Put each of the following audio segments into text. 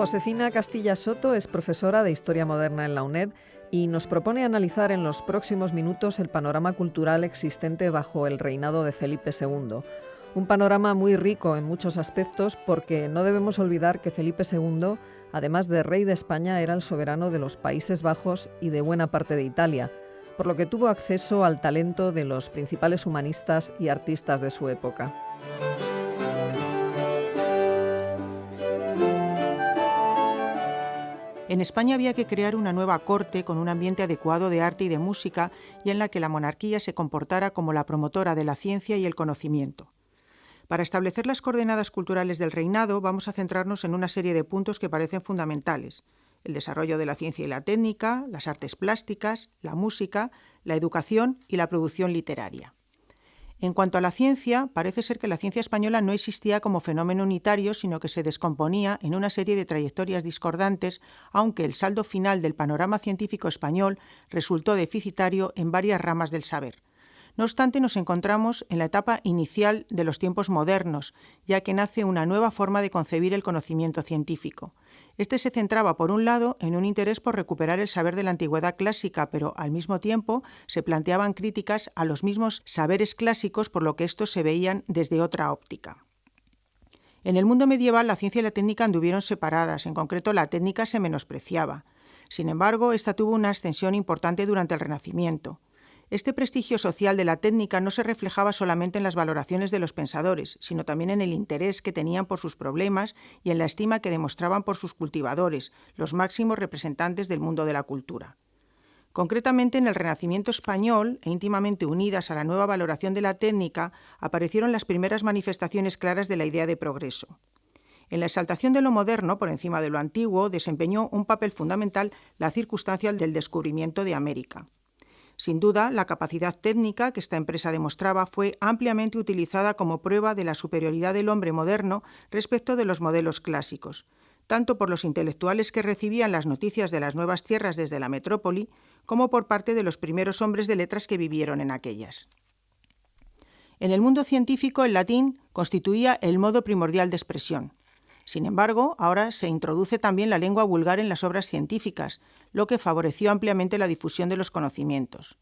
Josefina Castilla Soto es profesora de Historia Moderna en la UNED y nos propone analizar en los próximos minutos el panorama cultural existente bajo el reinado de Felipe II. Un panorama muy rico en muchos aspectos porque no debemos olvidar que Felipe II, además de rey de España, era el soberano de los Países Bajos y de buena parte de Italia, por lo que tuvo acceso al talento de los principales humanistas y artistas de su época. En España había que crear una nueva corte con un ambiente adecuado de arte y de música y en la que la monarquía se comportara como la promotora de la ciencia y el conocimiento. Para establecer las coordenadas culturales del reinado vamos a centrarnos en una serie de puntos que parecen fundamentales: el desarrollo de la ciencia y la técnica, las artes plásticas, la música, la educación y la producción literaria. En cuanto a la ciencia, parece ser que la ciencia española no existía como fenómeno unitario, sino que se descomponía en una serie de trayectorias discordantes, aunque el saldo final del panorama científico español resultó deficitario en varias ramas del saber. No obstante, nos encontramos en la etapa inicial de los tiempos modernos, ya que nace una nueva forma de concebir el conocimiento científico. Este se centraba, por un lado, en un interés por recuperar el saber de la antigüedad clásica, pero al mismo tiempo se planteaban críticas a los mismos saberes clásicos, por lo que estos se veían desde otra óptica. En el mundo medieval, la ciencia y la técnica anduvieron separadas, en concreto la técnica se menospreciaba. Sin embargo, esta tuvo una ascensión importante durante el Renacimiento. Este prestigio social de la técnica no se reflejaba solamente en las valoraciones de los pensadores, sino también en el interés que tenían por sus problemas y en la estima que demostraban por sus cultivadores, los máximos representantes del mundo de la cultura. Concretamente, en el Renacimiento español, e íntimamente unidas a la nueva valoración de la técnica, aparecieron las primeras manifestaciones claras de la idea de progreso. En la exaltación de lo moderno por encima de lo antiguo desempeñó un papel fundamental la circunstancia del descubrimiento de América. Sin duda, la capacidad técnica que esta empresa demostraba fue ampliamente utilizada como prueba de la superioridad del hombre moderno respecto de los modelos clásicos, tanto por los intelectuales que recibían las noticias de las nuevas tierras desde la metrópoli, como por parte de los primeros hombres de letras que vivieron en aquellas. En el mundo científico, el latín constituía el modo primordial de expresión. Sin embargo, ahora se introduce también la lengua vulgar en las obras científicas, lo que favoreció ampliamente la difusión de los conocimientos.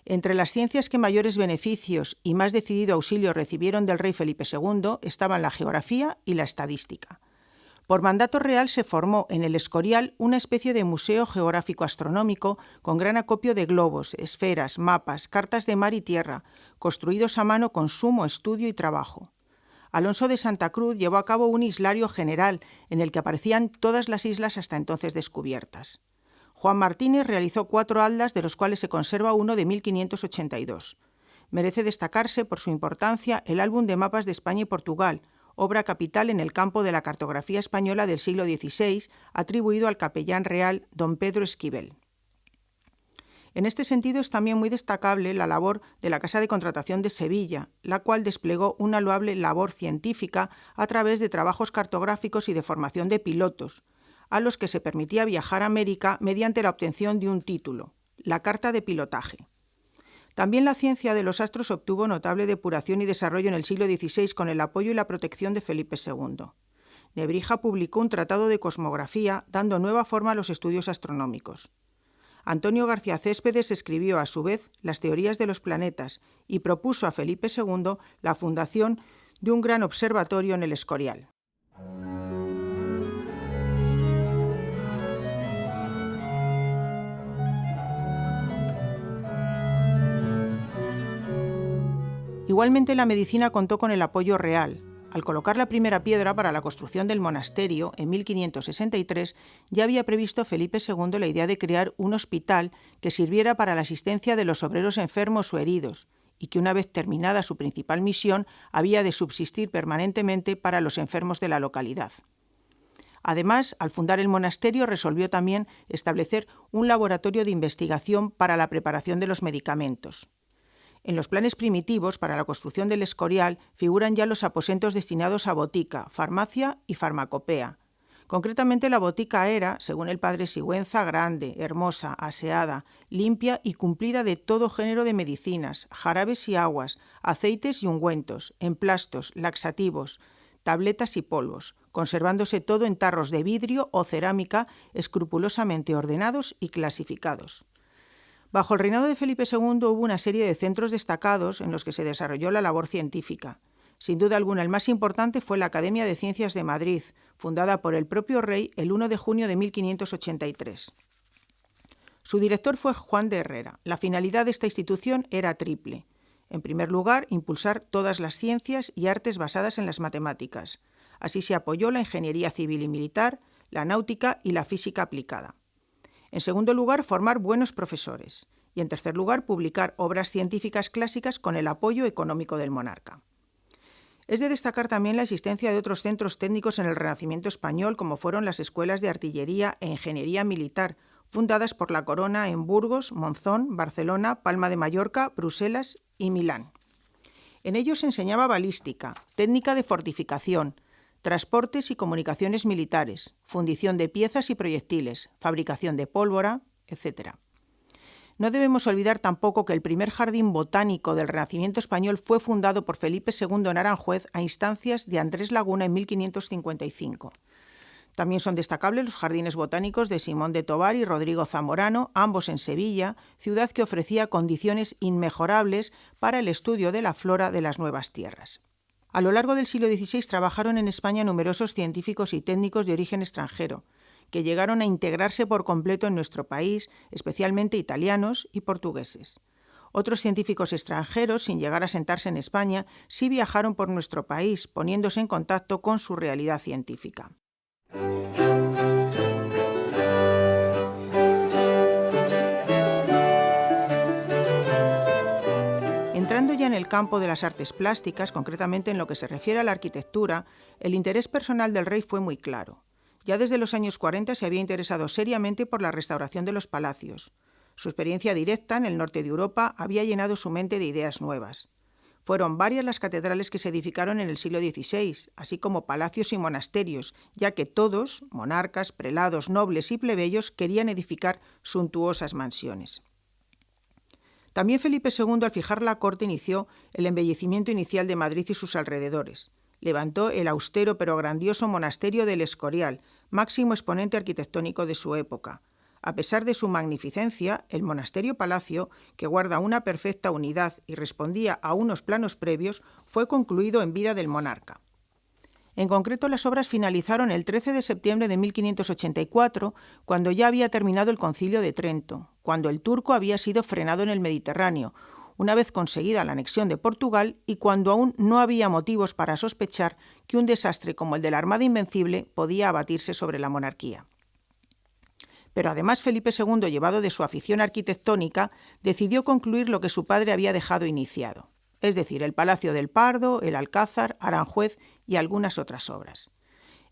Entre las ciencias que mayores beneficios y más decidido auxilio recibieron del rey Felipe II estaban la geografía y la estadística. Por mandato real se formó en el Escorial una especie de museo geográfico astronómico con gran acopio de globos, esferas, mapas, cartas de mar y tierra, construidos a mano con sumo estudio y trabajo. Alonso de Santa Cruz llevó a cabo un islario general en el que aparecían todas las islas hasta entonces descubiertas. Juan Martínez realizó 4 atlas, de los cuales se conserva uno de 1582. Merece destacarse por su importancia el álbum de mapas de España y Portugal, obra capital en el campo de la cartografía española del siglo XVI, atribuido al capellán real don Pedro Esquivel. En este sentido es también muy destacable la labor de la Casa de Contratación de Sevilla, la cual desplegó una loable labor científica a través de trabajos cartográficos y de formación de pilotos, a los que se permitía viajar a América mediante la obtención de un título, la Carta de Pilotaje. También la ciencia de los astros obtuvo notable depuración y desarrollo en el siglo XVI con el apoyo y la protección de Felipe II. Nebrija publicó un tratado de cosmografía, dando nueva forma a los estudios astronómicos. Antonio García Céspedes escribió, a su vez, las teorías de los planetas y propuso a Felipe II la fundación de un gran observatorio en el Escorial. Igualmente, la medicina contó con el apoyo real. Al colocar la primera piedra para la construcción del monasterio en 1563, ya había previsto Felipe II la idea de crear un hospital que sirviera para la asistencia de los obreros enfermos o heridos, y que una vez terminada su principal misión había de subsistir permanentemente para los enfermos de la localidad. Además, al fundar el monasterio resolvió también establecer un laboratorio de investigación para la preparación de los medicamentos. En los planes primitivos para la construcción del Escorial figuran ya los aposentos destinados a botica, farmacia y farmacopea. Concretamente, la botica era, según el padre Sigüenza, grande, hermosa, aseada, limpia y cumplida de todo género de medicinas, jarabes y aguas, aceites y ungüentos, emplastos, laxativos, tabletas y polvos, conservándose todo en tarros de vidrio o cerámica escrupulosamente ordenados y clasificados. Bajo el reinado de Felipe II hubo una serie de centros destacados en los que se desarrolló la labor científica. Sin duda alguna, el más importante fue la Academia de Ciencias de Madrid, fundada por el propio rey el 1 de junio de 1583. Su director fue Juan de Herrera. La finalidad de esta institución era triple. En primer lugar, impulsar todas las ciencias y artes basadas en las matemáticas. Así se apoyó la ingeniería civil y militar, la náutica y la física aplicada. En segundo lugar, formar buenos profesores. Y en tercer lugar, publicar obras científicas clásicas con el apoyo económico del monarca. Es de destacar también la existencia de otros centros técnicos en el Renacimiento español, como fueron las escuelas de artillería e ingeniería militar, fundadas por la corona en Burgos, Monzón, Barcelona, Palma de Mallorca, Bruselas y Milán. En ellos se enseñaba balística, técnica de fortificación, transportes y comunicaciones militares, fundición de piezas y proyectiles, fabricación de pólvora, etc. No debemos olvidar tampoco que el primer jardín botánico del Renacimiento español fue fundado por Felipe II en Aranjuez a instancias de Andrés Laguna en 1555. También son destacables los jardines botánicos de Simón de Tovar y Rodrigo Zamorano, ambos en Sevilla, ciudad que ofrecía condiciones inmejorables para el estudio de la flora de las nuevas tierras. A lo largo del siglo XVI trabajaron en España numerosos científicos y técnicos de origen extranjero, que llegaron a integrarse por completo en nuestro país, especialmente italianos y portugueses. Otros científicos extranjeros, sin llegar a sentarse en España, sí viajaron por nuestro país, poniéndose en contacto con su realidad científica. Entrando ya en el campo de las artes plásticas, concretamente en lo que se refiere a la arquitectura, el interés personal del rey fue muy claro. Ya desde los años 40 se había interesado seriamente por la restauración de los palacios. Su experiencia directa en el norte de Europa había llenado su mente de ideas nuevas. Fueron varias las catedrales que se edificaron en el siglo XVI, así como palacios y monasterios, ya que todos, monarcas, prelados, nobles y plebeyos, querían edificar suntuosas mansiones. También Felipe II, al fijar la corte, inició el embellecimiento inicial de Madrid y sus alrededores. Levantó el austero pero grandioso monasterio del Escorial, máximo exponente arquitectónico de su época. A pesar de su magnificencia, el monasterio-palacio, que guarda una perfecta unidad y respondía a unos planos previos, fue concluido en vida del monarca. En concreto, las obras finalizaron el 13 de septiembre de 1584, cuando ya había terminado el Concilio de Trento, cuando el turco había sido frenado en el Mediterráneo, una vez conseguida la anexión de Portugal y cuando aún no había motivos para sospechar que un desastre como el de la Armada Invencible podía abatirse sobre la monarquía. Pero además Felipe II, llevado de su afición arquitectónica, decidió concluir lo que su padre había dejado iniciado, es decir, el Palacio del Pardo, el Alcázar, Aranjuez y algunas otras obras.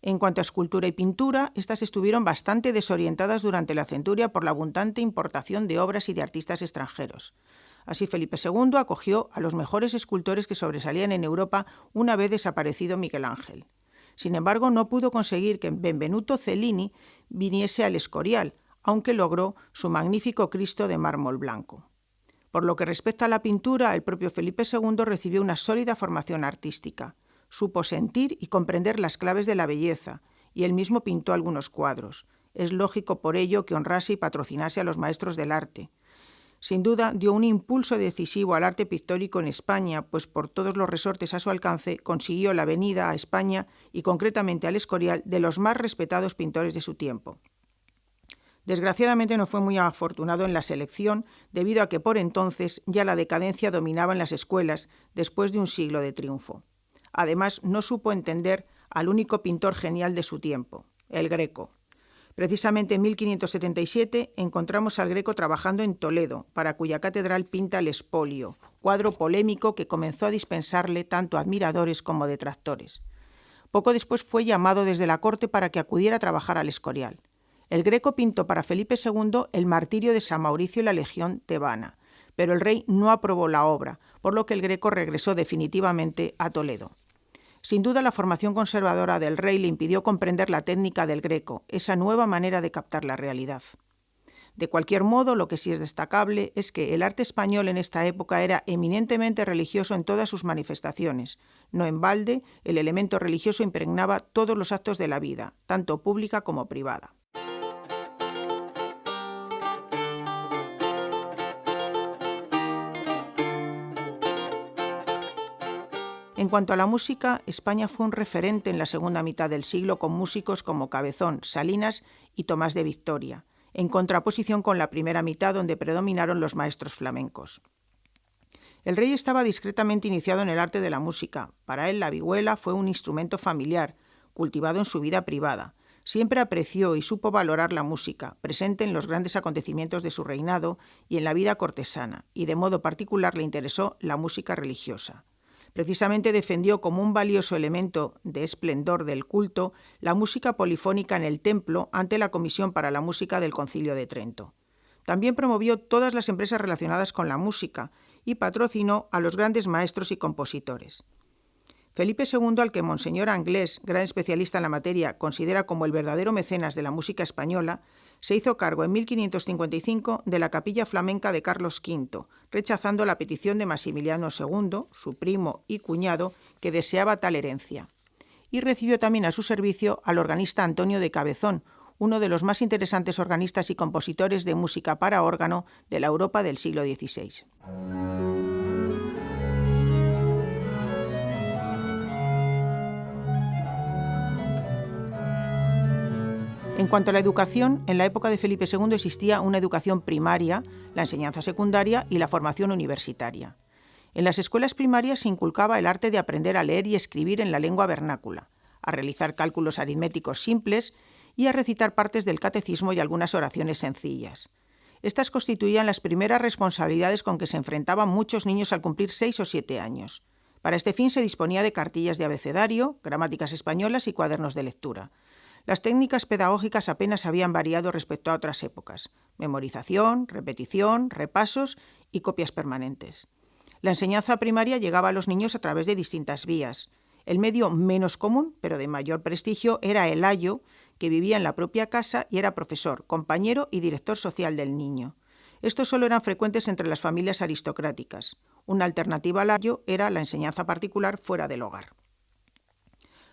En cuanto a escultura y pintura, estas estuvieron bastante desorientadas durante la centuria por la abundante importación de obras y de artistas extranjeros. Así Felipe II acogió a los mejores escultores que sobresalían en Europa una vez desaparecido Miguel Ángel. Sin embargo, no pudo conseguir que Benvenuto Cellini viniese al Escorial, aunque logró su magnífico Cristo de mármol blanco. Por lo que respecta a la pintura, el propio Felipe II recibió una sólida formación artística. Supo sentir y comprender las claves de la belleza, y él mismo pintó algunos cuadros. Es lógico por ello que honrase y patrocinase a los maestros del arte. Sin duda, dio un impulso decisivo al arte pictórico en España, pues por todos los resortes a su alcance consiguió la venida a España y concretamente al Escorial de los más respetados pintores de su tiempo. Desgraciadamente no fue muy afortunado en la selección, debido a que por entonces ya la decadencia dominaba en las escuelas después de un siglo de triunfo. Además, no supo entender al único pintor genial de su tiempo, el Greco. Precisamente en 1577 encontramos al Greco trabajando en Toledo, para cuya catedral pinta el Espolio, cuadro polémico que comenzó a dispensarle tanto admiradores como detractores. Poco después fue llamado desde la corte para que acudiera a trabajar al Escorial. El Greco pintó para Felipe II el martirio de San Mauricio y la Legión tebana, pero el rey no aprobó la obra, por lo que el Greco regresó definitivamente a Toledo. Sin duda, la formación conservadora del rey le impidió comprender la técnica del Greco, esa nueva manera de captar la realidad. De cualquier modo, lo que sí es destacable es que el arte español en esta época era eminentemente religioso en todas sus manifestaciones. No en balde, el elemento religioso impregnaba todos los actos de la vida, tanto pública como privada. En cuanto a la música, España fue un referente en la segunda mitad del siglo con músicos como Cabezón, Salinas y Tomás de Victoria, en contraposición con la primera mitad donde predominaron los maestros flamencos. El rey estaba discretamente iniciado en el arte de la música. Para él la vihuela fue un instrumento familiar, cultivado en su vida privada. Siempre apreció y supo valorar la música, presente en los grandes acontecimientos de su reinado y en la vida cortesana, y de modo particular le interesó la música religiosa. Precisamente defendió como un valioso elemento de esplendor del culto la música polifónica en el templo ante la Comisión para la Música del Concilio de Trento. También promovió todas las empresas relacionadas con la música y patrocinó a los grandes maestros y compositores. Felipe II, al que Monseñor Anglés, gran especialista en la materia, considera como el verdadero mecenas de la música española, se hizo cargo en 1555 de la capilla flamenca de Carlos V, rechazando la petición de Maximiliano II, su primo y cuñado, que deseaba tal herencia. Y recibió también a su servicio al organista Antonio de Cabezón, uno de los más interesantes organistas y compositores de música para órgano de la Europa del siglo XVI. En cuanto a la educación, en la época de Felipe II existía una educación primaria, la enseñanza secundaria y la formación universitaria. En las escuelas primarias se inculcaba el arte de aprender a leer y escribir en la lengua vernácula, a realizar cálculos aritméticos simples y a recitar partes del catecismo y algunas oraciones sencillas. Estas constituían las primeras responsabilidades con que se enfrentaban muchos niños al cumplir 6 o 7 años. Para este fin se disponía de cartillas de abecedario, gramáticas españolas y cuadernos de lectura. Las técnicas pedagógicas apenas habían variado respecto a otras épocas: memorización, repetición, repasos y copias permanentes. La enseñanza primaria llegaba a los niños a través de distintas vías. El medio menos común, pero de mayor prestigio, era el ayo, que vivía en la propia casa y era profesor, compañero y director social del niño. Estos solo eran frecuentes entre las familias aristocráticas. Una alternativa al ayo era la enseñanza particular fuera del hogar.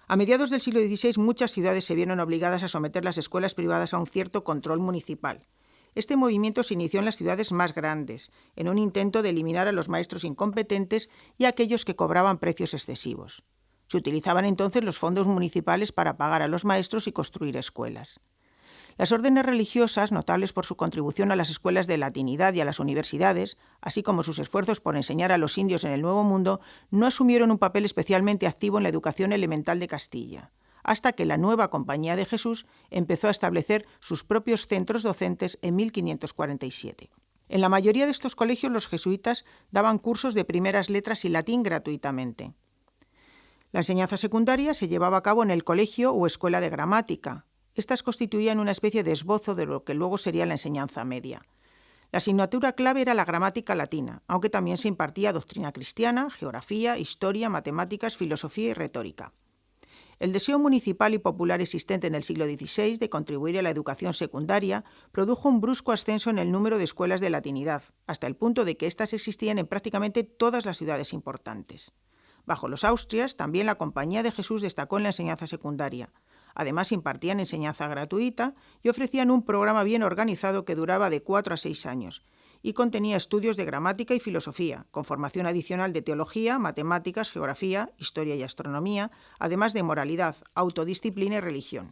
A mediados del siglo XVI, muchas ciudades se vieron obligadas a someter las escuelas privadas a un cierto control municipal. Este movimiento se inició en las ciudades más grandes, en un intento de eliminar a los maestros incompetentes y a aquellos que cobraban precios excesivos. Se utilizaban entonces los fondos municipales para pagar a los maestros y construir escuelas. Las órdenes religiosas, notables por su contribución a las escuelas de latinidad y a las universidades, así como sus esfuerzos por enseñar a los indios en el Nuevo Mundo, no asumieron un papel especialmente activo en la educación elemental de Castilla, hasta que la nueva Compañía de Jesús empezó a establecer sus propios centros docentes en 1547. En la mayoría de estos colegios los jesuitas daban cursos de primeras letras y latín gratuitamente. La enseñanza secundaria se llevaba a cabo en el colegio o escuela de gramática. Estas constituían una especie de esbozo de lo que luego sería la enseñanza media. La asignatura clave era la gramática latina, aunque también se impartía doctrina cristiana, geografía, historia, matemáticas, filosofía y retórica. El deseo municipal y popular existente en el siglo XVI de contribuir a la educación secundaria produjo un brusco ascenso en el número de escuelas de latinidad, hasta el punto de que éstas existían en prácticamente todas las ciudades importantes. Bajo los Austrias, también la Compañía de Jesús destacó en la enseñanza secundaria. Además, impartían enseñanza gratuita y ofrecían un programa bien organizado que duraba de 4 a 6 años y contenía estudios de gramática y filosofía, con formación adicional de teología, matemáticas, geografía, historia y astronomía, además de moralidad, autodisciplina y religión.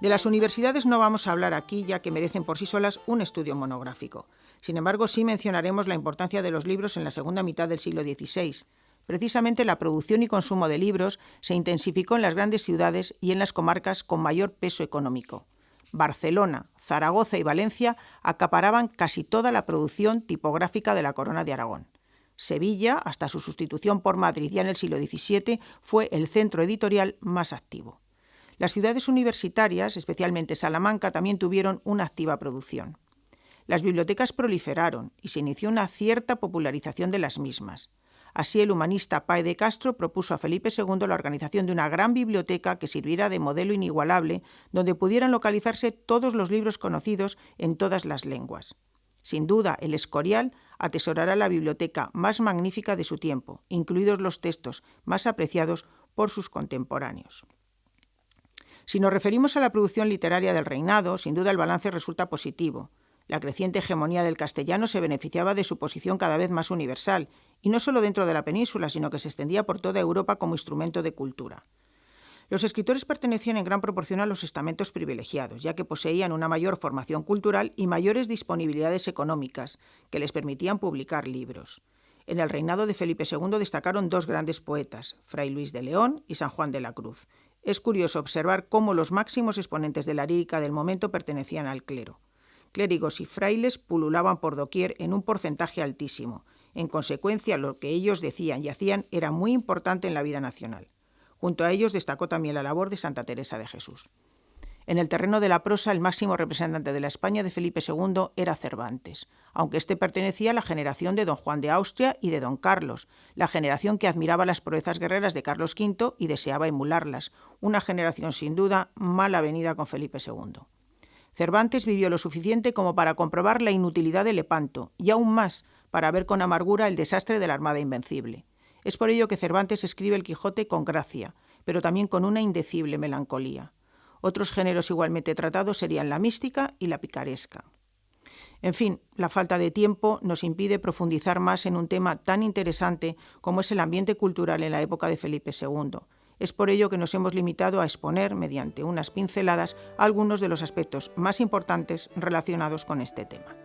De las universidades no vamos a hablar aquí, ya que merecen por sí solas un estudio monográfico. Sin embargo, sí mencionaremos la importancia de los libros en la segunda mitad del siglo XVI. Precisamente la producción y consumo de libros se intensificó en las grandes ciudades y en las comarcas con mayor peso económico. Barcelona, Zaragoza y Valencia acaparaban casi toda la producción tipográfica de la Corona de Aragón. Sevilla, hasta su sustitución por Madrid ya en el siglo XVII, fue el centro editorial más activo. Las ciudades universitarias, especialmente Salamanca, también tuvieron una activa producción. Las bibliotecas proliferaron y se inició una cierta popularización de las mismas. Así, el humanista Páez de Castro propuso a Felipe II la organización de una gran biblioteca que sirviera de modelo inigualable, donde pudieran localizarse todos los libros conocidos en todas las lenguas. Sin duda, el Escorial atesorará la biblioteca más magnífica de su tiempo, incluidos los textos más apreciados por sus contemporáneos. Si nos referimos a la producción literaria del reinado, sin duda el balance resulta positivo. La creciente hegemonía del castellano se beneficiaba de su posición cada vez más universal, y no solo dentro de la península, sino que se extendía por toda Europa como instrumento de cultura. Los escritores pertenecían en gran proporción a los estamentos privilegiados, ya que poseían una mayor formación cultural y mayores disponibilidades económicas, que les permitían publicar libros. En el reinado de Felipe II destacaron dos grandes poetas, Fray Luis de León y San Juan de la Cruz. Es curioso observar cómo los máximos exponentes de la lírica del momento pertenecían al clero. Clérigos y frailes pululaban por doquier en un porcentaje altísimo. En consecuencia, lo que ellos decían y hacían era muy importante en la vida nacional. Junto a ellos destacó también la labor de Santa Teresa de Jesús. En el terreno de la prosa, el máximo representante de la España de Felipe II era Cervantes, aunque éste pertenecía a la generación de don Juan de Austria y de don Carlos, la generación que admiraba las proezas guerreras de Carlos V y deseaba emularlas, una generación sin duda mal avenida con Felipe II. Cervantes vivió lo suficiente como para comprobar la inutilidad de Lepanto, y aún más para ver con amargura el desastre de la Armada Invencible. Es por ello que Cervantes escribe el Quijote con gracia, pero también con una indecible melancolía. Otros géneros igualmente tratados serían la mística y la picaresca. En fin, la falta de tiempo nos impide profundizar más en un tema tan interesante como es el ambiente cultural en la época de Felipe II. Es por ello que nos hemos limitado a exponer, mediante unas pinceladas, algunos de los aspectos más importantes relacionados con este tema.